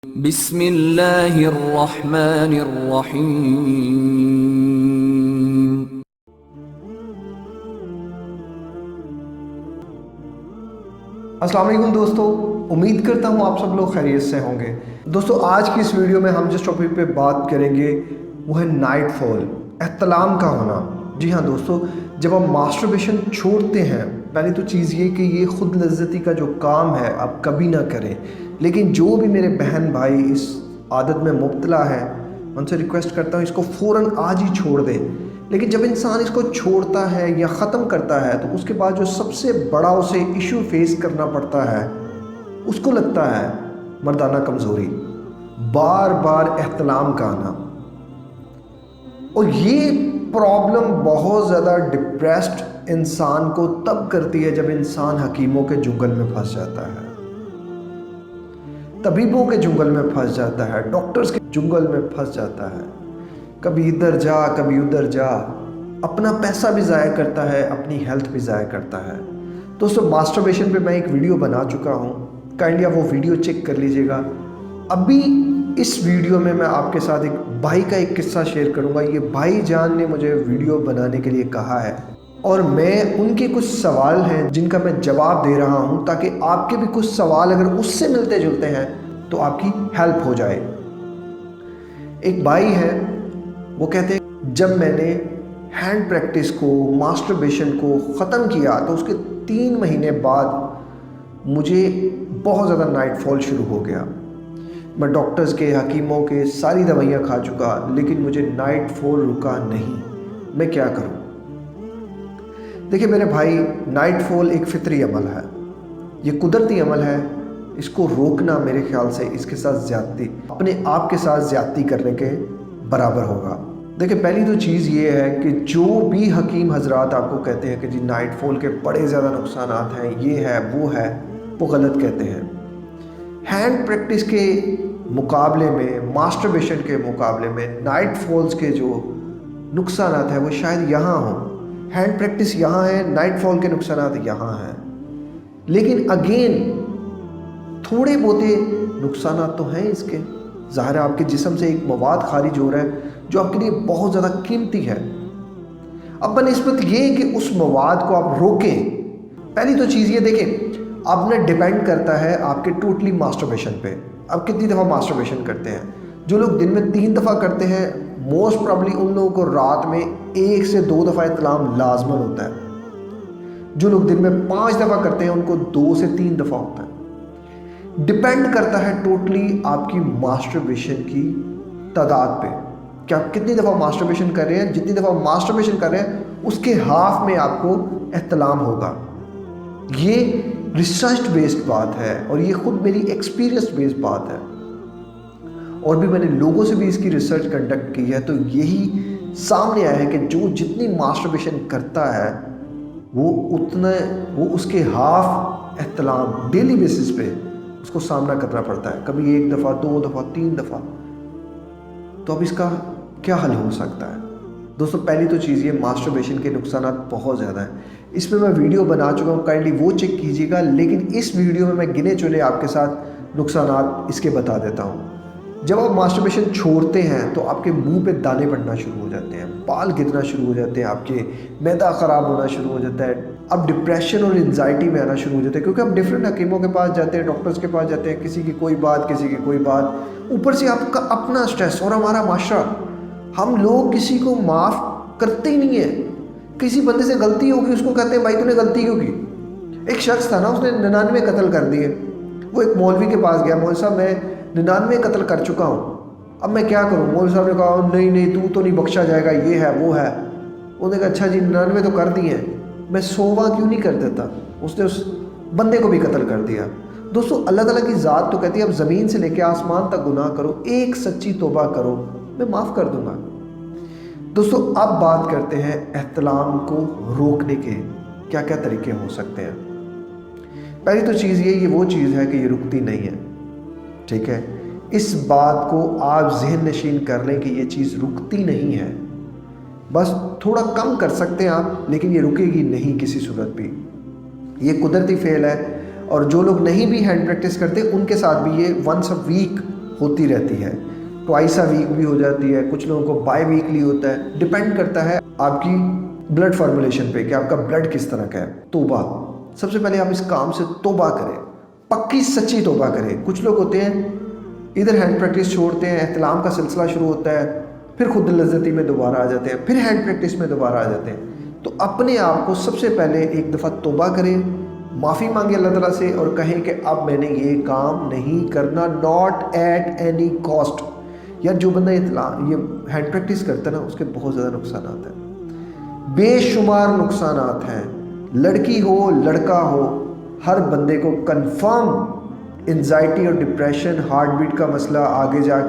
بسم اللہ الرحمن الرحیم۔ السلام علیکم دوستو، امید کرتا ہوں آپ سب لوگ خیریت سے ہوں گے۔ دوستو آج کی اس ویڈیو میں ہم جس ٹاپک پہ بات کریں گے وہ ہے نائٹ فال، احتلام کا ہونا۔ جی ہاں دوستو، جب ہم ماسٹربیشن چھوڑتے ہیں، پہلی تو چیز یہ کہ یہ خود لذتی کا جو کام ہے آپ کبھی نہ کریں، لیکن جو بھی میرے بہن بھائی اس عادت میں مبتلا ہے ان سے ریکویسٹ کرتا ہوں اس کو فوراً آج ہی چھوڑ دیں۔ لیکن جب انسان اس کو چھوڑتا ہے یا ختم کرتا ہے تو اس کے بعد جو سب سے بڑا اسے ایشو فیس کرنا پڑتا ہے اس کو لگتا ہے مردانہ کمزوری، بار بار احتلام کا آنا۔ اور یہ پرابلم بہت زیادہ ڈپریسڈ انسان کو تب کرتی ہے جب انسان حکیموں کے جنگل میں پھنس جاتا ہے، طبیبوں کے جنگل میں پھنس جاتا ہے، ڈاکٹرز کے جنگل میں پھنس جاتا ہے، کبھی ادھر جا کبھی ادھر جا، اپنا پیسہ بھی ضائع کرتا ہے، اپنی ہیلتھ بھی ضائع کرتا ہے۔ دوستو ماسٹربیشن پہ میں ایک ویڈیو بنا چکا ہوں، کائنڈلی آپ وہ ویڈیو چیک کر لیجئے گا۔ ابھی اس ویڈیو میں آپ کے ساتھ ایک بھائی کا ایک قصہ شیئر کروں گا۔ یہ بھائی جان نے مجھے ویڈیو بنانے کے لیے کہا ہے اور میں ان کے کچھ سوال ہیں جن کا میں جواب دے رہا ہوں تاکہ آپ کے بھی کچھ سوال اگر اس سے ملتے جلتے ہیں تو آپ کی ہیلپ ہو جائے۔ ایک بھائی ہے، وہ کہتے ہیں جب میں نے ہینڈ پریکٹس کو، ماسٹربیشن کو ختم کیا تو اس کے 3 مہینے بعد مجھے بہت زیادہ نائٹ فال شروع ہو گیا۔ میں ڈاکٹرز کے، حکیموں کے ساری دوائیاں کھا چکا لیکن مجھے نائٹ فال رکا نہیں، میں کیا کروں؟ دیکھیں میرے بھائی، نائٹ فال ایک فطری عمل ہے، یہ قدرتی عمل ہے، اس کو روکنا میرے خیال سے اس کے ساتھ زیادتی، اپنے آپ کے ساتھ زیادتی کرنے کے برابر ہوگا۔ دیکھیں پہلی تو چیز یہ ہے کہ جو بھی حکیم حضرات آپ کو کہتے ہیں کہ جی نائٹ فال کے بڑے زیادہ نقصانات ہیں، یہ ہے وہ غلط کہتے ہیں۔ ہینڈ پریکٹس کے مقابلے میں، ماسٹربیشن کے مقابلے میں نائٹ فالز کے جو نقصانات ہیں وہ شاید یہاں ہوں۔ ہینڈ پریکٹس یہاں ہے، نائٹ فال کے نقصانات یہاں ہیں، لیکن اگین تھوڑے بہتے نقصانات تو ہیں اس کے۔ ظاہر ہے آپ کے جسم سے ایک مواد خارج ہو رہا ہے جو آپ کے لیے بہت زیادہ قیمتی ہے۔ اب بنسبت یہ کہ اس مواد کو آپ روکیں، پہلی تو چیز یہ دیکھیں آپ نے ڈیپینڈ کرتا ہے آپ کے ٹوٹلی ماسٹربیشن پہ، آپ کتنی دفعہ ماسٹربیشن کرتے ہیں۔ جو لوگ دن میں 3 دفعہ کرتے ہیں موسٹ پرابلی ان لوگوں کو رات میں 1 سے 2 دفعہ احتلام لازمن ہوتا ہے۔ جو لوگ دن میں 5 دفعہ کرتے ہیں ان کو 2 سے 3 دفعہ ہوتا ہے۔ ڈیپینڈ کرتا ہے ٹوٹلی آپ کی ماسٹربیشن کی تعداد پہ کہ آپ کتنی دفعہ ماسٹربیشن کر رہے ہیں۔ جتنی دفعہ ماسٹربیشن کر رہے ہیں اس کے ہاف میں آپ کو احتلام ہوگا۔ یہ ریسرچ بیسڈ بات ہے اور یہ خود میری ایکسپیرینس بیسڈ بات ہے، اور بھی میں نے لوگوں سے بھی اس کی ریسرچ کنڈکٹ کی ہے تو یہی سامنے آیا ہے کہ جو جتنی ماسٹربیشن کرتا ہے وہ اس کے ہاف احتلام ڈیلی بیسس پہ اس کو سامنا کرنا پڑتا ہے، کبھی 1 دفعہ 2 دفعہ 3 دفعہ۔ تو اب اس کا کیا حل ہو سکتا ہے؟ دوستو پہلی تو چیز یہ ماسٹربیشن کے نقصانات بہت زیادہ ہیں، اس پہ میں ویڈیو بنا چکا ہوں، کائنڈلی وہ چیک کیجیے گا، لیکن اس ویڈیو میں گنے چنے آپ کے ساتھ نقصانات اس کے بتا دیتا ہوں۔ جب آپ ماسٹربیشن چھوڑتے ہیں تو آپ کے منہ پہ دانے پڑنا شروع ہو جاتے ہیں، بال گرنا شروع ہو جاتے ہیں، آپ کے معدہ خراب ہونا شروع ہو جاتا ہے، اب ڈپریشن اور انزائٹی میں آنا شروع ہو جاتے ہیں کیونکہ آپ ڈفرینٹ حکیموں کے پاس جاتے ہیں، ڈاکٹرز کے پاس جاتے ہیں، کسی کی کوئی بات کسی کی کوئی بات، اوپر سے آپ کا اپنا اسٹریس اور ہمارا معاشرہ، ہم لوگ کسی کو معاف کرتے ہی نہیں ہیں۔ کسی بندے سے غلطی ہوگی اس کو کہتے ہیں بھائی تو نے غلطی کیوں کی؟ ایک شخص تھا نا، اس نے 99 قتل کر دیے، وہ ایک مولوی کے پاس گیا، مولوی صاحب میں 99 قتل کر چکا ہوں، اب میں کیا کروں؟ مولوی صاحب نے کہا نہیں تو نہیں بخشا جائے گا، یہ ہے وہ ہے۔ انہوں نے کہا اچھا جی 99 تو کر دیے ہیں، میں 100واں کیوں نہیں کر دیتا؟ اس نے اس بندے کو بھی قتل کر دیا۔ دوستو اللہ تعالیٰ کی ذات تو کہتی ہے اب زمین سے لے کے آسمان تک گناہ کرو، ایک سچی توبہ کرو، میں معاف کر دوں گا۔ دوستو اب بات کرتے ہیں احتلام کو روکنے کے کیا کیا طریقے ہو سکتے ہیں۔ پہلی تو چیز یہ وہ چیز ہے کہ یہ رکتی نہیں ہے، ٹھیک ہے؟ اس بات کو آپ ذہن نشین کر لیں کہ یہ چیز رکتی نہیں ہے، بس تھوڑا کم کر سکتے ہیں آپ، لیکن یہ رکے گی نہیں کسی صورت بھی۔ یہ قدرتی فعل ہے، اور جو لوگ نہیں بھی ہینڈ پریکٹس کرتے ان کے ساتھ بھی یہ ونس اے ویک ہوتی رہتی ہے، ٹوائس اے ویک بھی ہو جاتی ہے، کچھ لوگوں کو بائی ویکلی ہوتا ہے، ڈپینڈ کرتا ہے آپ کی بلڈ فارمولیشن پہ کہ آپ کا بلڈ کس طرح کا ہے۔ توبہ، سب سے پہلے آپ اس کام سے توبہ کریں، پکی سچی توبہ کریں۔ کچھ لوگ ہوتے ہیں ادھر ہینڈ پریکٹس چھوڑتے ہیں، احتلام کا سلسلہ شروع ہوتا ہے، پھر خود لذتی میں دوبارہ آ جاتے ہیں، پھر ہینڈ پریکٹس میں دوبارہ آ جاتے ہیں۔ تو اپنے آپ کو سب سے پہلے ایک دفعہ توبہ کریں، معافی مانگے اللہ تعالیٰ سے اور کہیں کہ اب میں نے یہ کام نہیں کرنا، ناٹ ایٹ اینی کاسٹ۔ یار جو بندہ یہ ہینڈ پریکٹس کرتا ہے نا، اس کے بہت زیادہ نقصانات ہیں، بے شمار نقصانات ہیں۔ لڑکی ہو لڑکا ہو، ہر بندے کو کنفرم انزائٹی اور ڈپریشن، ہارٹ بیٹ کا مسئلہ، آگے جا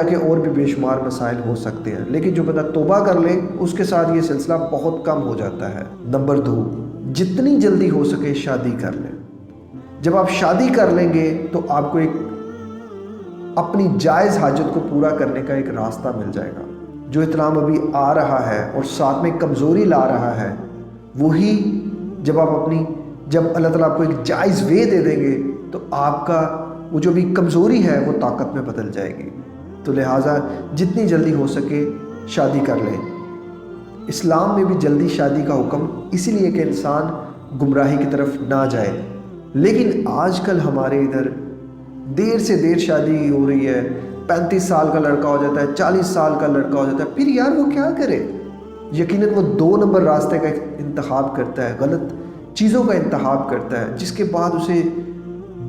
کے اور بھی بے شمار مسائل ہو سکتے ہیں، لیکن جو بندہ توبہ کر لے اس کے ساتھ یہ سلسلہ بہت کم ہو جاتا ہے۔ نمبر 2، جتنی جلدی ہو سکے شادی کر لیں۔ جب آپ شادی کر لیں گے تو آپ کو ایک اپنی جائز حاجت کو پورا کرنے کا ایک راستہ مل جائے گا۔ جو احترام ابھی آ رہا ہے اور ساتھ میں کمزوری لا رہا ہے، وہی جب اللہ تعالیٰ آپ کو ایک جائز وے دے دیں گے تو آپ کا وہ جو بھی کمزوری ہے وہ طاقت میں بدل جائے گی۔ تو لہٰذا جتنی جلدی ہو سکے شادی کر لیں۔ اسلام میں بھی جلدی شادی کا حکم اسی لیے کہ انسان گمراہی کی طرف نہ جائے، لیکن آج کل ہمارے ادھر دیر سے دیر شادی ہو رہی ہے، 35 سال کا لڑکا ہو جاتا ہے، 40 سال کا لڑکا ہو جاتا ہے، پھر یار وہ کیا کرے؟ یقیناً وہ 2 نمبر راستے کا انتخاب کرتا ہے، غلط چیزوں کا انتخاب کرتا ہے، جس کے بعد اسے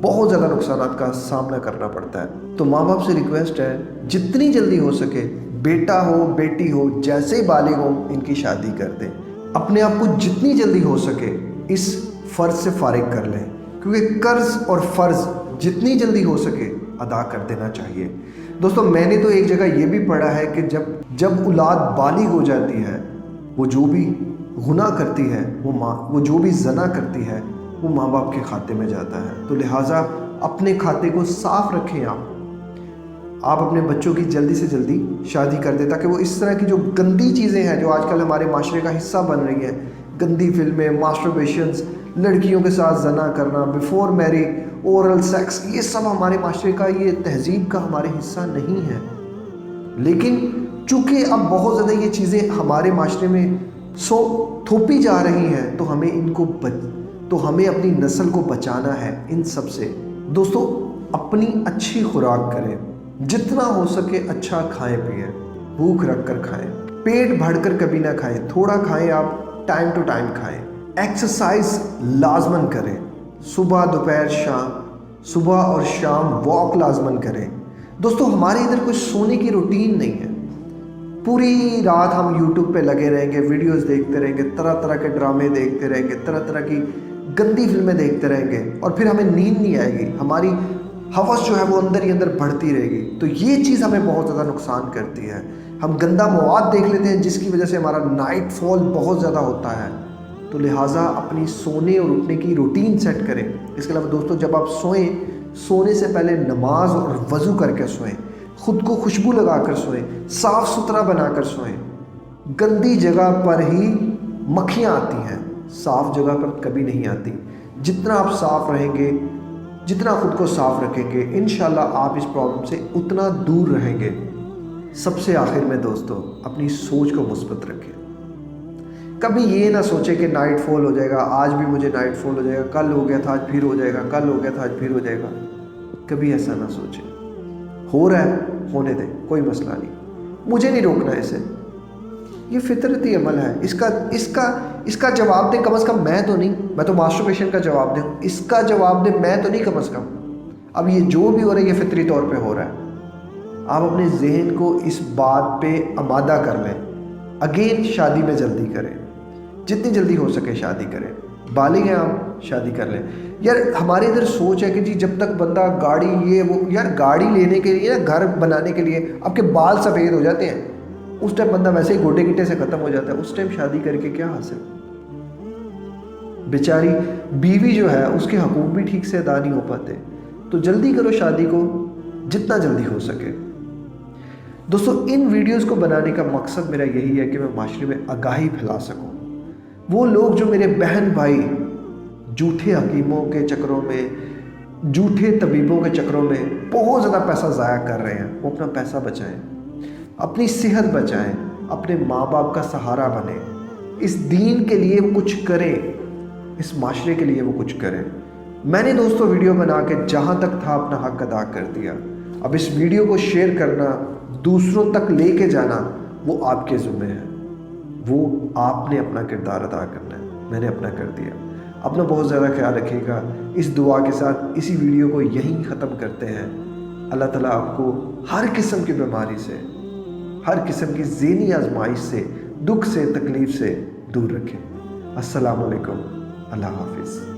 بہت زیادہ نقصانات کا سامنا کرنا پڑتا ہے۔ تو ماں باپ سے ریکویسٹ ہے جتنی جلدی ہو سکے، بیٹا ہو بیٹی ہو جیسے ہی بالغ ہو ان کی شادی کر دیں۔ اپنے آپ کو جتنی جلدی ہو سکے اس فرض سے فارغ کر لیں، کیونکہ قرض اور فرض جتنی جلدی ہو سکے ادا کر دینا چاہیے۔ دوستو میں نے تو ایک جگہ یہ بھی پڑھا ہے کہ جب اولاد بالغ ہو جاتی ہے، وہ جو بھی گناہ کرتی ہے، وہ جو بھی زنا کرتی ہے، وہ ماں باپ کے کھاتے میں جاتا ہے۔ تو لہٰذا اپنے کھاتے کو صاف رکھیں۔ آپ اپنے بچوں کی جلدی سے جلدی شادی کر دیں تاکہ وہ اس طرح کی جو گندی چیزیں ہیں جو آج کل ہمارے معاشرے کا حصہ بن رہی ہیں، گندی فلمیں، ماسٹربیشنز، لڑکیوں کے ساتھ زنا کرنا، بیفور میرج اورل سیکس، یہ سب ہمارے معاشرے کا، یہ تہذیب کا ہمارے حصہ نہیں ہے۔ لیکن چونکہ اب بہت زیادہ یہ چیزیں ہمارے معاشرے میں تھوپی جا رہی ہیں تو ہمیں اپنی نسل کو بچانا ہے ان سب سے۔ دوستو اپنی اچھی خوراک کریں، جتنا ہو سکے اچھا کھائیں پئیں، بھوک رکھ کر کھائیں، پیٹ بھر کر کبھی نہ کھائیں، تھوڑا کھائیں، آپ ٹائم ٹو ٹائم کھائیں۔ ایکسرسائز لازماً کریں، صبح دوپہر شام، صبح اور شام واک لازماً کریں۔ دوستو ہمارے ادھر کوئی سونے کی روٹین نہیں ہے، پوری رات ہم یوٹیوب پہ لگے رہیں گے، ویڈیوز دیکھتے رہیں گے، طرح طرح کے ڈرامے دیکھتے رہیں گے، طرح طرح کی گندی فلمیں دیکھتے رہیں گے، اور پھر ہمیں نیند نہیں آئے گی، ہماری ہوس جو ہے وہ اندر ہی اندر بڑھتی رہے گی۔ تو یہ چیز ہمیں بہت زیادہ نقصان کرتی ہے۔ ہم گندا مواد دیکھ لیتے ہیں جس کی وجہ سے ہمارا نائٹ فال بہت زیادہ ہوتا ہے۔ تو لہٰذا اپنی سونے اور اٹھنے کی روٹین سیٹ کریں۔ اس کے علاوہ دوستو جب آپ سونے سے پہلے نماز اور وضو کر کے سوئیں، خود کو خوشبو لگا کر سوئیں، صاف ستھرا بنا کر سوئیں۔ گندی جگہ پر ہی مکھیاں آتی ہیں، صاف جگہ پر کبھی نہیں آتی۔ جتنا آپ صاف رہیں گے، جتنا خود کو صاف رکھیں گے، انشاءاللہ آپ اس پرابلم سے اتنا دور رہیں گے۔ سب سے آخر میں دوستو اپنی سوچ کو مثبت رکھیں۔ کبھی یہ نہ سوچیں کہ نائٹ فال ہو جائے گا، آج بھی مجھے نائٹ فال ہو جائے گا، کل ہو گیا تھا آج پھر ہو جائے گا، کل ہو گیا تھا آج پھر ہو جائے گا۔ کبھی ایسا نہ سوچیں، ہو رہا ہے ہونے دیں، کوئی مسئلہ نہیں، مجھے نہیں روکنا اسے، یہ فطرتی عمل ہے۔ اس کا جواب دیں کم از کم میں تو نہیں، میں تو ماسٹربیشن کا جواب دوں، اس کا جواب دیں میں تو نہیں کم از کم۔ اب یہ جو بھی ہو رہا ہے یہ فطری طور پہ ہو رہا ہے۔ آپ اپنے ذہن کو اس بات پہ آمادہ کر لیں۔ اگین شادی میں جلدی کریں، جتنی جلدی ہو سکے شادی کریں۔ بالغ ہیں آپ، شادی کر لیں۔ یار ہمارے ادھر سوچ ہے کہ جی جب تک بندہ گاڑی یہ وہ، یار گاڑی لینے کے لیے، گھر بنانے کے لیے آپ کے بال سفید ہو جاتے ہیں، اس ٹائم بندہ ویسے ہی گوٹے گٹے سے ختم ہو جاتا ہے، اس ٹائم شادی کر کے کیا حاصل؟ بیچاری بیوی جو ہے اس کے حقوق بھی ٹھیک سے ادا نہیں ہو پاتے۔ تو جلدی کرو شادی کو، جتنا جلدی ہو سکے۔ دوستو ان ویڈیوز کو بنانے کا مقصد میرا یہی ہے کہ میں معاشرے میں آگاہی پھیلا سکوں۔ وہ لوگ جو میرے بہن بھائی جھوٹے حکیموں کے چکروں میں، جھوٹے طبیبوں کے چکروں میں بہت زیادہ پیسہ ضائع کر رہے ہیں، وہ اپنا پیسہ بچائیں، اپنی صحت بچائیں، اپنے ماں باپ کا سہارا بنیں، اس دین کے لیے کچھ کریں، اس معاشرے کے لیے وہ کچھ کریں۔ میں نے دوستو ویڈیو بنا کے جہاں تک تھا اپنا حق ادا کر دیا۔ اب اس ویڈیو کو شیئر کرنا، دوسروں تک لے کے جانا، وہ آپ کے ذمہ ہے، وہ آپ نے اپنا کردار ادا کرنا ہے۔ میں نے اپنا کر دیا۔ اپنا بہت زیادہ خیال رکھیے گا۔ اس دعا کے ساتھ اسی ویڈیو کو یہیں ختم کرتے ہیں۔ اللہ تعالیٰ آپ کو ہر قسم کی بیماری سے، ہر قسم کی ذہنی آزمائش سے، دکھ سے، تکلیف سے دور رکھے۔ السلام علیکم، اللہ حافظ۔